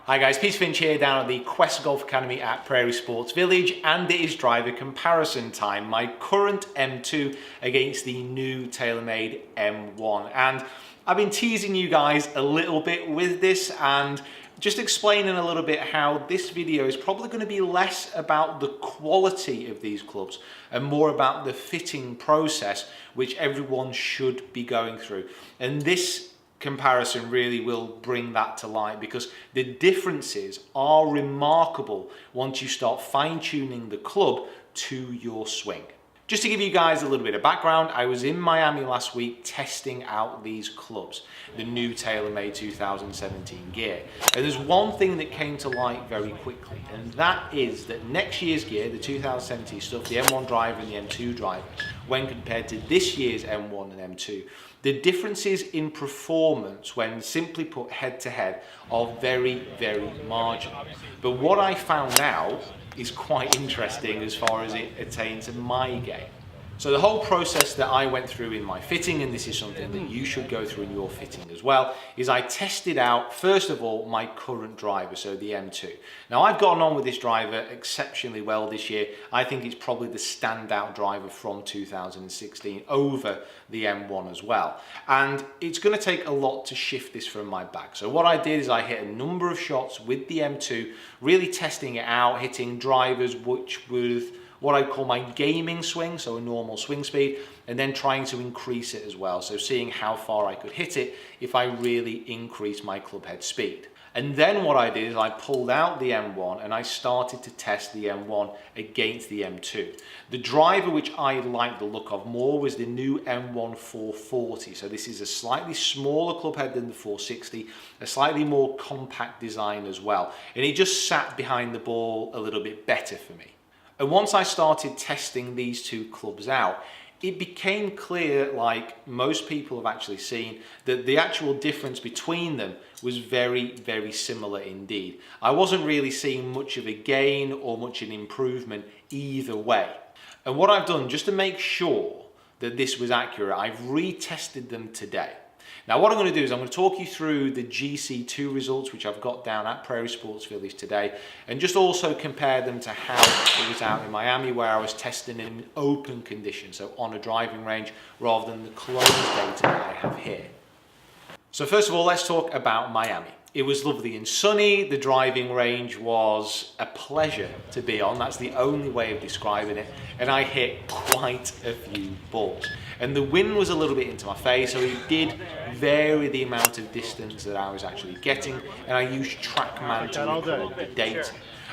Hi guys, Peter Finch here down at the Quest Golf Academy at Prairie Sports Village, and it is driver comparison time. My current M2 against the new TaylorMade M1. And I've been teasing you guys a little bit with this and just explaining a little bit how this video is probably going to be less about the quality of these clubs and more about the fitting process, which everyone should be going through. And this comparison really will bring that to light because the differences are remarkable once you start fine-tuning the club to your swing. Just to give you guys a little bit of background, I was in Miami last week testing out these clubs, the new TaylorMade 2017 gear. And there's one thing that came to light very quickly, and that is that next year's gear, the 2017 stuff, the M1 driver and the M2 driver, when compared to this year's M1 and M2, the differences in performance when simply put head to head are very, very marginal. But what I found out is quite interesting as far as it attains to my game. So the whole process that I went through in my fitting, and this is something that you should go through in your fitting as well, is I tested out, first of all, my current driver, so the M2. Now I've gotten on with this driver exceptionally well this year. I think it's probably the standout driver from 2016 over the M1 as well. And it's going to take a lot to shift this from my bag. So what I did is I hit a number of shots with the M2, really testing it out, hitting drivers which with what I call my gaming swing, so a normal swing speed, and then trying to increase it as well. So seeing how far I could hit it if I really increase my club head speed. And then what I did is I pulled out the M1 and I started to test the M1 against the M2. The driver which I liked the look of more was the new M1 440. So this is a slightly smaller club head than the 460, a slightly more compact design as well. And it just sat behind the ball a little bit better for me. And once I started testing these two clubs out, it became clear, like most people have actually seen, that the actual difference between them was very, very similar indeed. I wasn't really seeing much of a gain or much of an improvement either way. And what I've done, just to make sure that this was accurate, I've retested them today. Now what I'm going to do is I'm going to talk you through the GC2 results which I've got down at Prairie Sports Village today, and just also compare them to how it was out in Miami where I was testing in open conditions, so on a driving range rather than the closed data that I have here. So first of all, let's talk about Miami. It was lovely and sunny. The driving range was a pleasure to be on. That's the only way of describing it. And I hit quite a few balls. And the wind was a little bit into my face, so it did vary the amount of distance that I was actually getting. And I used TrackMan to record the data.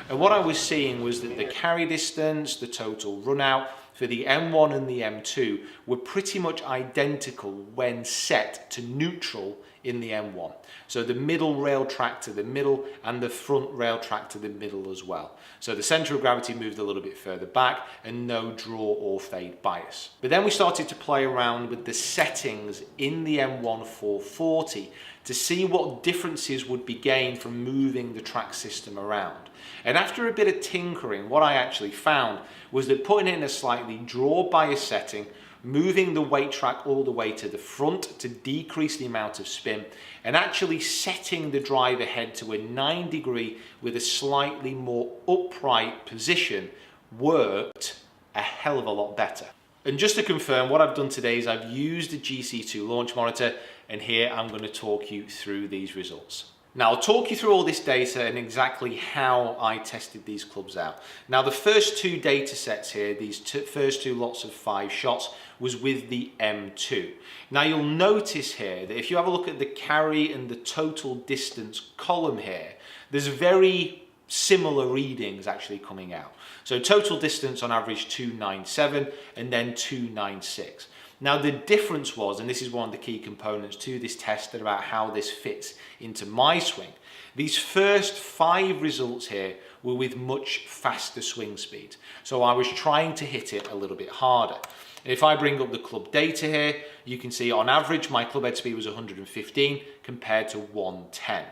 And what I was seeing was that the carry distance, the total run out for the M1 and the M2 were pretty much identical when set to neutral in the M1. So the middle rail track to the middle and the front rail track to the middle as well. So the center of gravity moved a little bit further back and no draw or fade bias. But then we started to play around with the settings in the M1 440 to see what differences would be gained from moving the track system around. And after a bit of tinkering, what I actually found was that putting it in a slightly draw bias setting, moving the weight track all the way to the front to decrease the amount of spin, and actually setting the driver head to a 9-degree with a slightly more upright position worked a hell of a lot better. And just to confirm, what I've done today is I've used the GC2 launch monitor, and here I'm going to talk you through these results. Now I'll talk you through all this data and exactly how I tested these clubs out. Now the first two data sets here, these first two lots of 5 shots, was with the M2. Now you'll notice here that if you have a look at the carry and the total distance column here, there's very similar readings actually coming out. So total distance on average 297 and then 296. Now the difference was, and this is one of the key components to this test about how this fits into my swing, these first 5 results here were with much faster swing speeds. So I was trying to hit it a little bit harder. And if I bring up the club data here, you can see on average my club head speed was 115 compared to 110.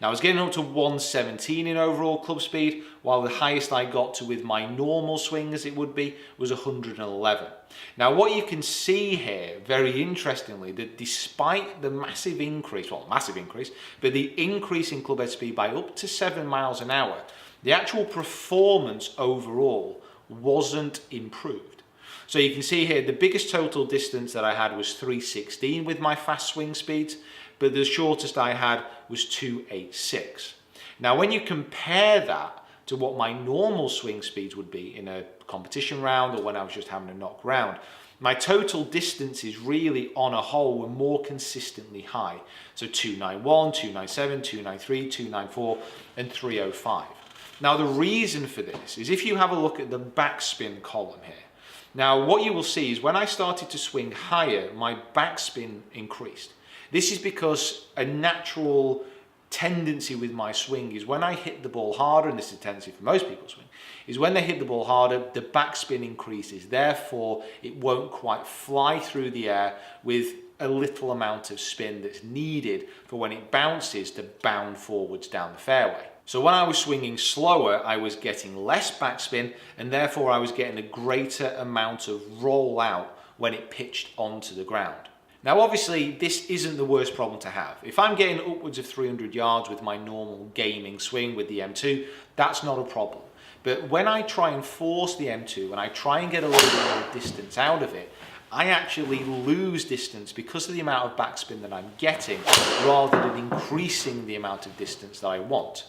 Now I was getting up to 117 in overall club speed, while the highest I got to with my normal swing, as it would be, was 111. Now what you can see here, very interestingly, that despite the massive increase, but the increase in club head speed by up to 7 miles an hour, the actual performance overall wasn't improved. So you can see here, the biggest total distance that I had was 316 with my fast swing speeds, but the shortest I had was 286. Now when you compare that to what my normal swing speeds would be in a competition round or when I was just having a knock round, my total distances really on a whole were more consistently high. So 291, 297, 293, 294 and 305. Now the reason for this is if you have a look at the backspin column here. Now what you will see is when I started to swing higher, my backspin increased. This is because a natural tendency with my swing is when I hit the ball harder, and this is a tendency for most people swing, is when they hit the ball harder, the backspin increases. Therefore, it won't quite fly through the air with a little amount of spin that's needed for when it bounces to bound forwards down the fairway. So when I was swinging slower, I was getting less backspin, and therefore I was getting a greater amount of rollout when it pitched onto the ground. Now obviously this isn't the worst problem to have. If I'm getting upwards of 300 yards with my normal gaming swing with the M2, that's not a problem. But when I try and force the M2 and I try and get a little bit more distance out of it, I actually lose distance because of the amount of backspin that I'm getting rather than increasing the amount of distance that I want.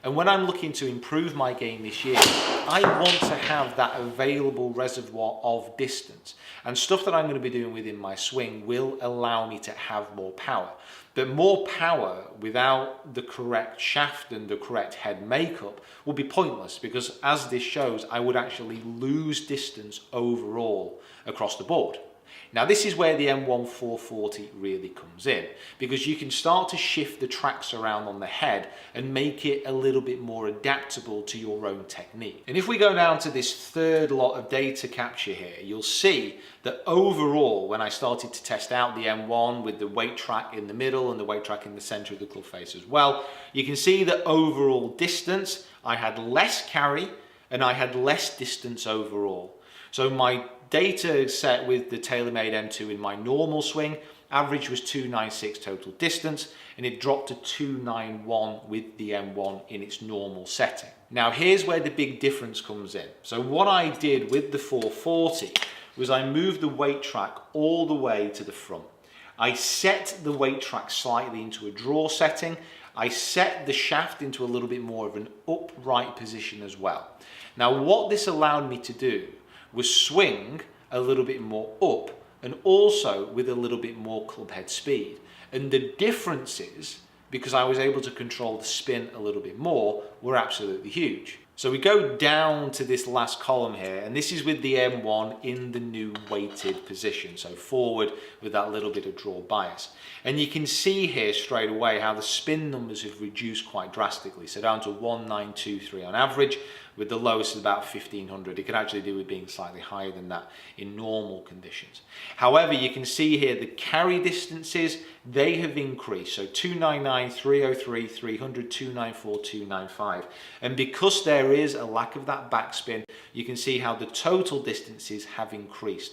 And when I'm looking to improve my game this year, I want to have that available reservoir of distance. And stuff that I'm going to be doing within my swing will allow me to have more power. But more power without the correct shaft and the correct head makeup will be pointless because, as this shows, I would actually lose distance overall across the board. Now this is where the M1 440 really comes in, because you can start to shift the tracks around on the head and make it a little bit more adaptable to your own technique. And if we go down to this third lot of data capture here, you'll see that overall, when I started to test out the M1 with the weight track in the middle and the weight track in the center of the club face as well, you can see that overall distance, I had less carry and I had less distance overall. So my data set with the TaylorMade M2 in my normal swing, average was 296 total distance, and it dropped to 291 with the M1 in its normal setting. Now here's where the big difference comes in. So what I did with the 440 was I moved the weight track all the way to the front. I set the weight track slightly into a draw setting. I set the shaft into a little bit more of an upright position as well. Now what this allowed me to do was swing a little bit more up and also with a little bit more club head speed. And the differences, because I was able to control the spin a little bit more, were absolutely huge. So we go down to this last column here, and this is with the M1 in the new weighted position, so forward with that little bit of draw bias. And you can see here straight away how the spin numbers have reduced quite drastically, so down to 1923 on average, with the lowest is about 1500. It can actually do with being slightly higher than that in normal conditions. However, you can see here the carry distances, they have increased. So 299, 303, 300, 294, 295. And because there is a lack of that backspin, you can see how the total distances have increased.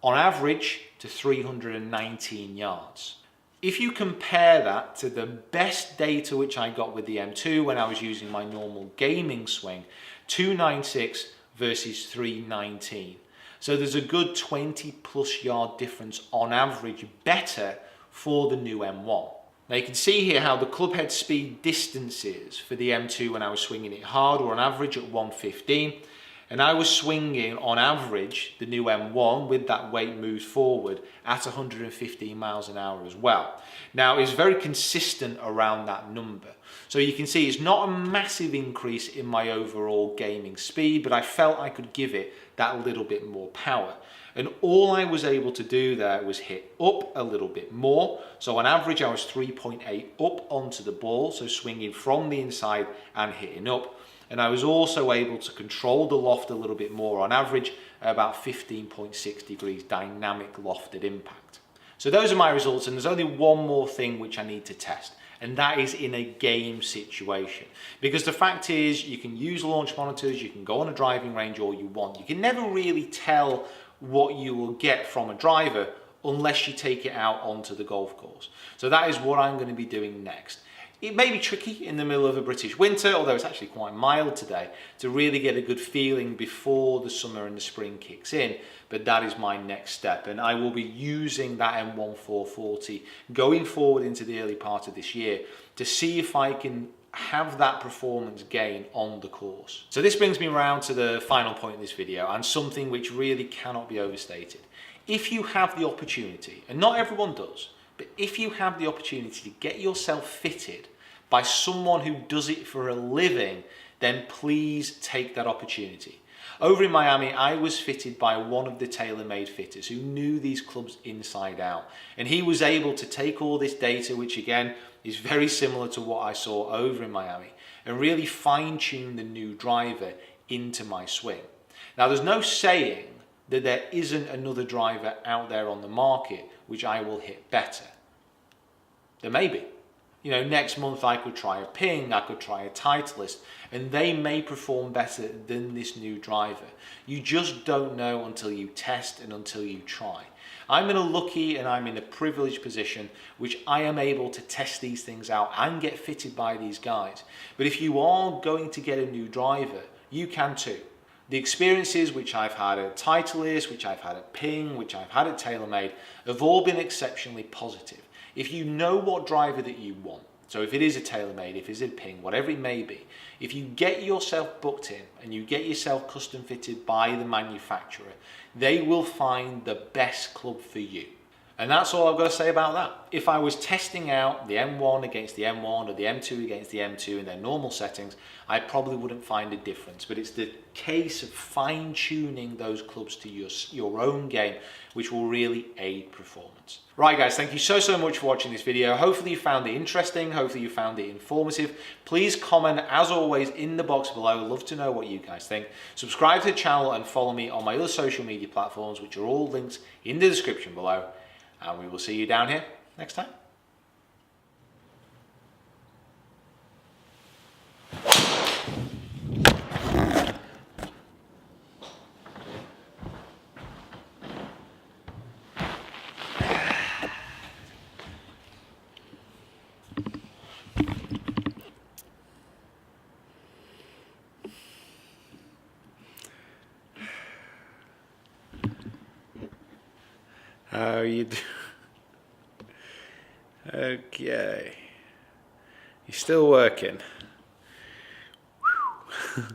On average to 319 yards. If you compare that to the best data which I got with the M2 when I was using my normal gaming swing, 296 versus 319. So there's a good 20 plus yard difference on average better for the new M1. Now you can see here how the club head speed distances for the M2 when I was swinging it hard were on average at 115. And I was swinging on average the new M1 with that weight moved forward at 115 miles an hour as well. Now it's very consistent around that number. So you can see it's not a massive increase in my overall gaming speed, but I felt I could give it that little bit more power. And all I was able to do there was hit up a little bit more. So on average I was 3.8 up onto the ball, so swinging from the inside and hitting up. And I was also able to control the loft a little bit more, on average about 15.6 degrees dynamic lofted impact. So those are my results, and there's only one more thing which I need to test, and that is in a game situation. Because the fact is, you can use launch monitors, you can go on a driving range all you want. You can never really tell what you will get from a driver unless you take it out onto the golf course. So that is what I'm going to be doing next. It may be tricky in the middle of a British winter, although it's actually quite mild today, to really get a good feeling before the summer and the spring kicks in, but that is my next step, and I will be using that M1 440 going forward into the early part of this year to see if I can have that performance gain on the course. So this brings me around to the final point in this video, and something which really cannot be overstated. If you have the opportunity, and not everyone does, but if you have the opportunity to get yourself fitted by someone who does it for a living, then please take that opportunity. Over in Miami, I was fitted by one of the TaylorMade fitters who knew these clubs inside out. And he was able to take all this data, which again is very similar to what I saw over in Miami, and really fine-tune the new driver into my swing. Now, there's no saying that there isn't another driver out there on the market which I will hit better. There may be. You know, next month I could try a Ping, I could try a Titleist, and they may perform better than this new driver. You just don't know until you test and until you try. I'm in a lucky and I'm in a privileged position which I am able to test these things out and get fitted by these guys. But if you are going to get a new driver, you can too. The experiences which I've had at Titleist, which I've had at Ping, which I've had at TaylorMade, have all been exceptionally positive. If you know what driver that you want, so if it is a TaylorMade, if it's a Ping, whatever it may be, if you get yourself booked in and you get yourself custom fitted by the manufacturer, they will find the best club for you. And that's all I've got to say about that. If I was testing out the M1 against the M1 or the M2 against the M2 in their normal settings, I probably wouldn't find a difference. But it's the case of fine-tuning those clubs to your own game, which will really aid performance. Right guys, thank you so much for watching this video. Hopefully you found it interesting, hopefully you found it informative. Please comment, as always, in the box below. I'd love to know what you guys think. Subscribe to the channel and follow me on my other social media platforms, which are all linked in the description below. And we will see you down here next time. How you doing? Okay. You're still working. Whew.